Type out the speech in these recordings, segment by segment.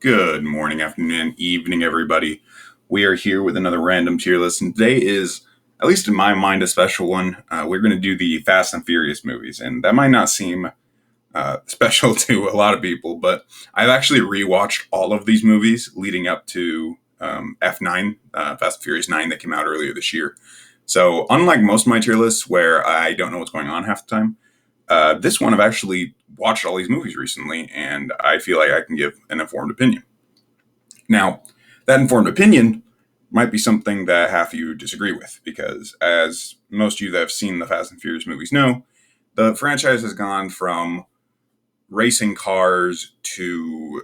Good morning, afternoon, and evening, everybody. We are here with another random tier list, and today is, at least in my mind, a special one. We're going to do the Fast and Furious movies, and that might not seem special to a lot of people, but I've actually rewatched all of these movies leading up to F9, Fast and Furious 9, that came out earlier this year. So, unlike most of my tier lists where I don't know what's going on half the time, this one I've actually watched all these movies recently, and I feel like I can give an informed opinion. Now, that informed opinion might be something that half of you disagree with, because as most of you that have seen the Fast and Furious movies know, the franchise has gone from racing cars to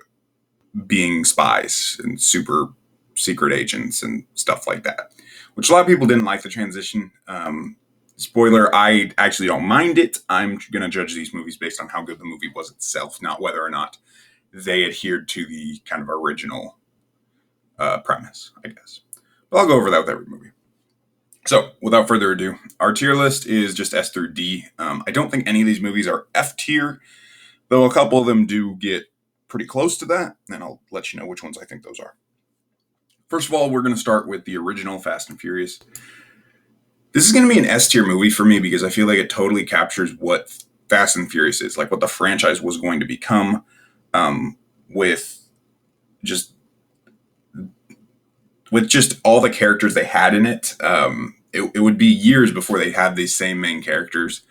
being spies and super secret agents and stuff like that, which a lot of people didn't like the transition. Spoiler, I actually don't mind it. I'm going to judge these movies based on how good the movie was itself, not whether or not they adhered to the kind of original premise, I guess. But I'll go over that with every movie. So, without further ado, our tier list is just S through D. I don't think any of these movies are F tier, though a couple of them do get pretty close to that, and I'll let you know which ones I think those are. First of all, we're going to start with the original Fast and Furious. This is going to be an S tier movie for me because I feel like it totally captures what Fast and Furious is, like what the franchise was going to become, with just all the characters they had in it. It would be years before they had these same main characters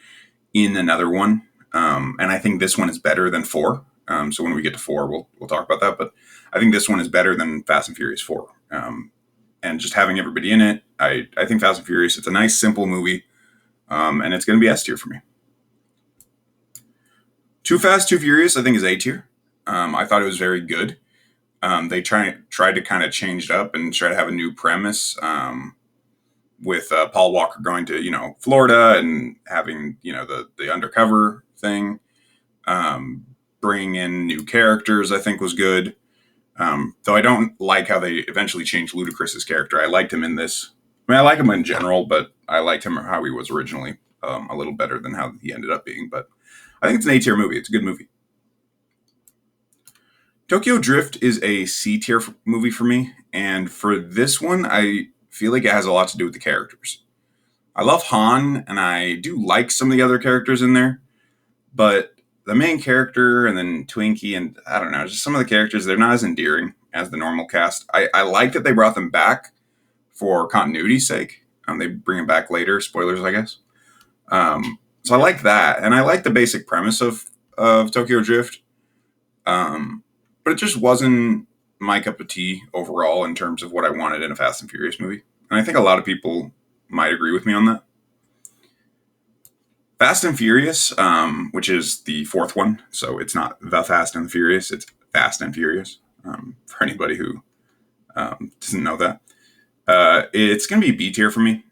in another one, and I think this one is better than 4. So when we get to 4, we'll talk about that. But I think this one is better than Fast and Furious 4. And just having everybody in it, I think Fast and Furious, it's a nice, simple movie, and it's going to be S tier for me. Too Fast, Too Furious, I think, is A tier. I thought it was very good. They tried to kind of change it up and try to have a new premise, with Paul Walker going to Florida and having the undercover thing. Bringing in new characters, I think, was good. Though I don't like how they eventually changed Ludacris's character. I liked him in this. I mean, I like him in general, but I liked him how he was originally, a little better than how he ended up being. But I think it's an A tier movie. It's a good movie. Tokyo Drift is a C tier movie for me, and for this one, I feel like it has a lot to do with the characters. I love Han, and I do like some of the other characters in there, but the main character and then Twinkie and I don't know, just some of the characters, they're not as endearing as the normal cast. I like that they brought them back for continuity's sake. They bring them back later. Spoilers, I guess. So I like that, and I like the basic premise of Tokyo Drift. But it just wasn't my cup of tea overall in terms of what I wanted in a Fast and Furious movie. And I think a lot of people might agree with me on that. Fast and Furious, which is the 4th one, so it's not The Fast and the Furious, it's Fast and Furious, for anybody who doesn't know that. It's going to be B tier for me.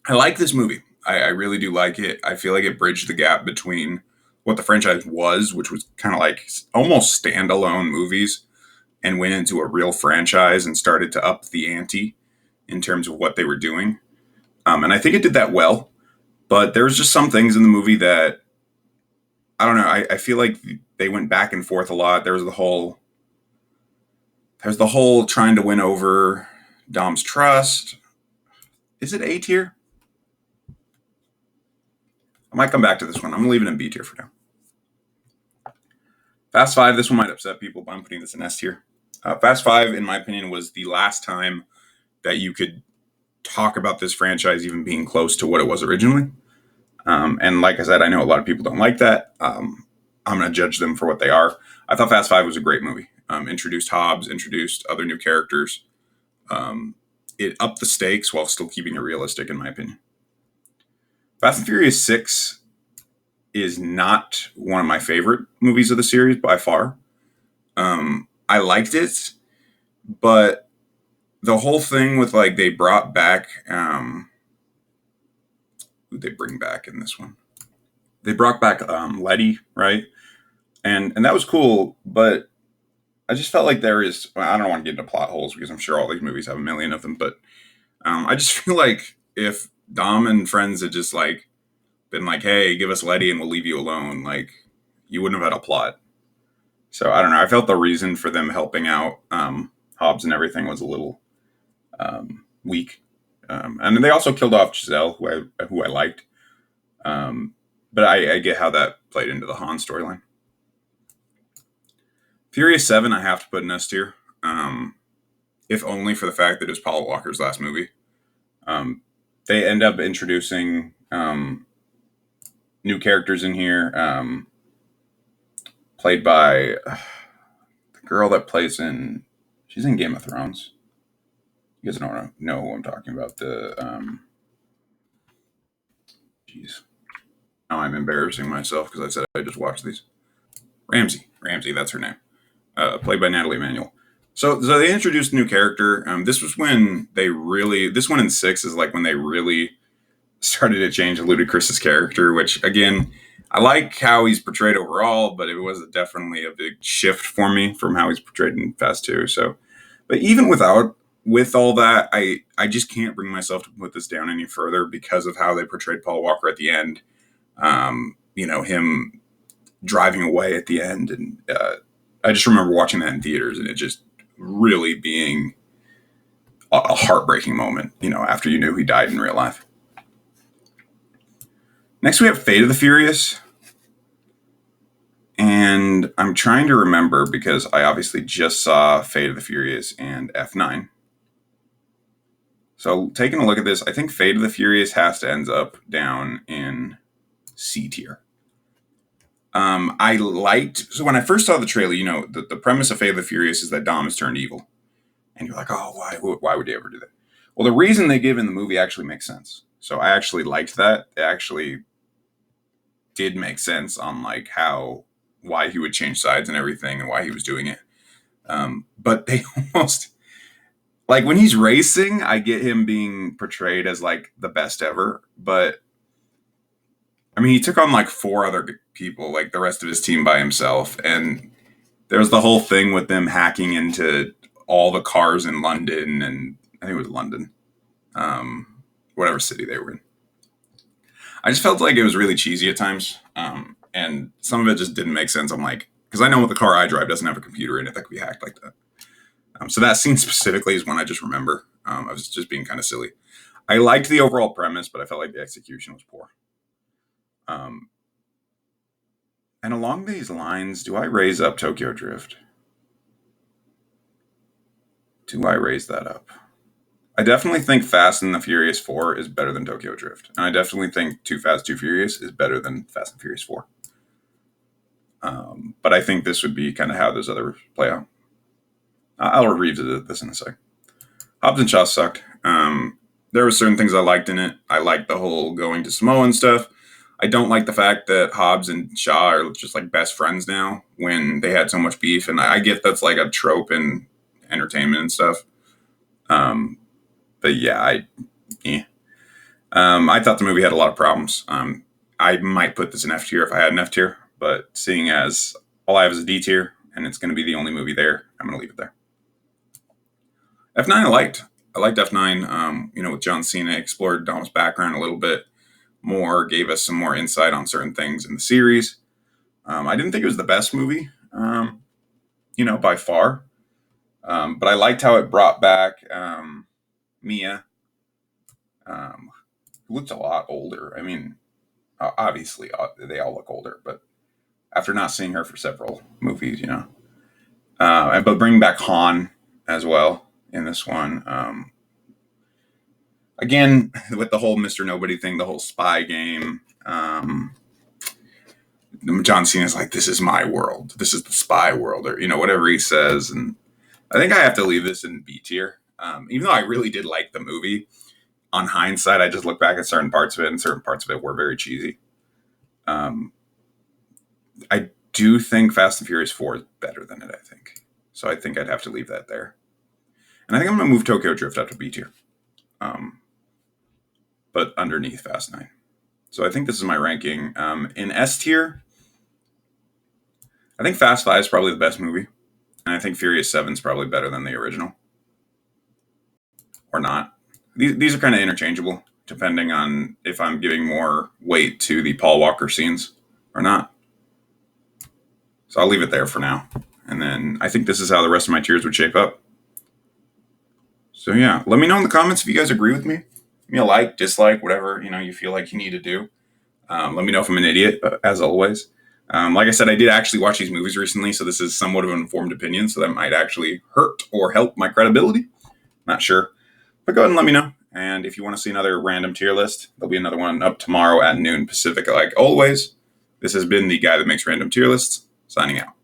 I like this movie. I really do like it. I feel like it bridged the gap between what the franchise was, which was kind of like almost standalone movies, and went into a real franchise and started to up the ante in terms of what they were doing. And I think it did that well, but there was just some things in the movie that, I don't know, I feel like they went back and forth a lot. There's the whole trying to win over Dom's trust. Is it A tier? I might come back to this one. I'm going to leave it in B tier for now. Fast 5, this one might upset people, but I'm putting this in S tier. Fast 5, in my opinion, was the last time that you could talk about this franchise even being close to what it was originally. And like I said, I know a lot of people don't like that. I'm going to judge them for what they are. I thought Fast 5 was a great movie. Introduced Hobbs, introduced other new characters. It upped the stakes while still keeping it realistic, in my opinion. Fast and Furious 6 is not one of my favorite movies of the series by far. I liked it, but the whole thing with they brought back who'd they bring back in this one? They brought back Letty, right? And that was cool, but I just felt like I don't want to get into plot holes because I'm sure all these movies have a million of them, but I just feel like if Dom and friends had just been hey, give us Letty and we'll leave you alone, you wouldn't have had a plot. So I don't know. I felt the reason for them helping out Hobbs and everything was a little weak. And then they also killed off Giselle, who I liked. Um, but I get how that played into the Han storyline. Furious 7, I have to put in S tier, if only for the fact that it was Paul Walker's last movie. They end up introducing new characters in here, played by the girl that plays in. She's in Game of Thrones. You guys don't know who I'm talking about. Jeez. Now I'm embarrassing myself because I said I just watched these. Ramsey, that's her name. Played by Natalie Emanuel. So they introduced a new character. This was when they really. This one in 6 is like when they really started to change Ludacris's character, which again, I like how he's portrayed overall, but it was definitely a big shift for me from how he's portrayed in Fast 2. So, but even with all that, I just can't bring myself to put this down any further because of how they portrayed Paul Walker at the end. Him driving away at the end, and I just remember watching that in theaters, and it just really being a heartbreaking moment. After you knew he died in real life. Next, we have Fate of the Furious. And I'm trying to remember because I obviously just saw Fate of the Furious and F9. So taking a look at this, I think Fate of the Furious has to end up down in C tier. So when I first saw the trailer, the premise of Fate of the Furious is that Dom has turned evil. And you're like, oh, why would they ever do that? Well, the reason they give in the movie actually makes sense. So I actually liked that. It actually did make sense on like why he would change sides and everything and why he was doing it. But they almost like when he's racing, I get him being portrayed as like the best ever. But I mean, he took on like 4 other people, like the rest of his team by himself. And there's the whole thing with them hacking into all the cars in London, and I think it was London, whatever city they were in. I just felt like it was really cheesy at times, and some of it just didn't make sense. I'm like, because I know the car I drive doesn't have a computer in it that could be hacked like that. So that scene specifically is one I just remember. I was just being kind of silly. I liked the overall premise, but I felt like the execution was poor. And along these lines, do I raise up Tokyo Drift? Do I raise that up? I definitely think Fast and the Furious 4 is better than Tokyo Drift. And I definitely think Too Fast, Too Furious is better than Fast and Furious 4. But I think this would be kind of how those others play out. I'll revisit this in a sec. Hobbs and Shaw sucked. There were certain things I liked in it. I liked the whole going to Samoa and stuff. I don't like the fact that Hobbs and Shaw are just like best friends now when they had so much beef. And I get that's like a trope in entertainment and stuff. But yeah, I thought the movie had a lot of problems. I might put this in F tier if I had an F tier, but seeing as all I have is a D tier and it's going to be the only movie there, I'm going to leave it there. F9 I liked. I liked F9. With John Cena, explored Dom's background a little bit more, gave us some more insight on certain things in the series. I didn't think it was the best movie, by far. But I liked how it brought back Mia, who looked a lot older. I mean, obviously they all look older, but after not seeing her for several movies, but bringing back Han as well in this one. Again, with the whole Mr. Nobody thing, the whole spy game, John Cena's like, this is my world. This is the spy world, or, whatever he says. And I think I have to leave this in B tier. Even though I really did like the movie, on hindsight, I just look back at certain parts of it, and certain parts of it were very cheesy. I do think Fast and Furious 4 is better than it, I think. So I think I'd have to leave that there. And I think I'm going to move Tokyo Drift up to B tier. But underneath Fast 9. So I think this is my ranking. In S tier, I think Fast 5 is probably the best movie. And I think Furious 7 is probably better than the original. Or not. These are kind of interchangeable, depending on if I'm giving more weight to the Paul Walker scenes or not. So I'll leave it there for now. And then I think this is how the rest of my tiers would shape up. So yeah, let me know in the comments if you guys agree with me. Give me a like, dislike, whatever you feel like you need to do. Let me know if I'm an idiot, as always. Like I said, I did actually watch these movies recently, so this is somewhat of an informed opinion, so that might actually hurt or help my credibility. Not sure. But go ahead and let me know. And if you want to see another random tier list, there'll be another one up tomorrow at noon Pacific, like always. This has been the guy that makes random tier lists, signing out.